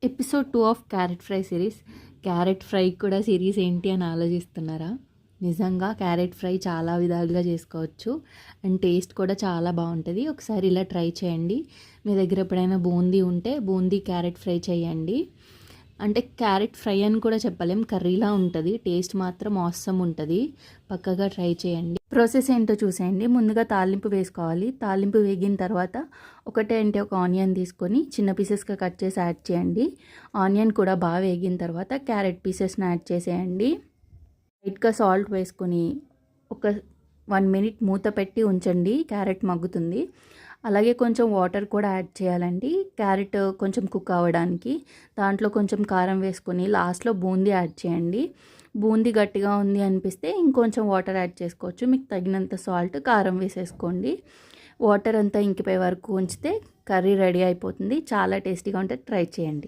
Episode 2 of carrot fry series. Carrot fry కూడా series ఏంటి అని ఆలోచిస్తున్నారా? నిజంగా క్యారెట్ ఫ్రై చాలా విధాలుగా చేసుకోవచ్చు అండ్ టేస్ట్ కూడా చాలా బాగుంటుంది. ఒకసారి ఇలా ట్రై చేయండి. మీ దగ్గర ఎప్పుడైనా బూందీ ఉంటే బూందీ క్యారెట్ ఫ్రై చేయండి. అంటే క్యారెట్ ఫ్రై అని కూడా చెప్పలేం, కర్రీలా ఉంటుంది. టేస్ట్ మాత్రం ఆసమ్ ఉంటుంది. పక్కగా ట్రై చేయండి. ప్రాసెస్ ఏంటో చూసేయండి. ముందుగా తాలింపు వేసుకోవాలి. తాలింపు వేగిన తర్వాత ఒక ఆనియన్ తీసుకొని చిన్న పీసెస్గా కట్ చేసి యాడ్ చేయండి. ఆనియన్ కూడా బాగా వేగిన తర్వాత క్యారెట్ పీసెస్ని యాడ్ చేసేయండి. లైట్గా సాల్ట్ వేసుకొని ఒక 1 మినిట్ మూత పెట్టి ఉంచండి. క్యారెట్ మగ్గుతుంది. అలాగే కొంచెం వాటర్ కూడా యాడ్ చేయాలండి, క్యారెట్ కొంచెం కుక్ అవ్వడానికి. దాంట్లో కొంచెం కారం వేసుకొని లాస్ట్లో బూందీ యాడ్ చేయండి. బూందీ గట్టిగా ఉంది అనిపిస్తే ఇంకొంచెం వాటర్ యాడ్ చేసుకోవచ్చు. మీకు తగినంత సాల్ట్, కారం వేసేసుకోండి. వాటర్ అంతా ఇంకిపోయే వరకు ఉంచితే కర్రీ రెడీ అయిపోతుంది. చాలా టేస్టీగా ఉంటుంది. ట్రై చేయండి.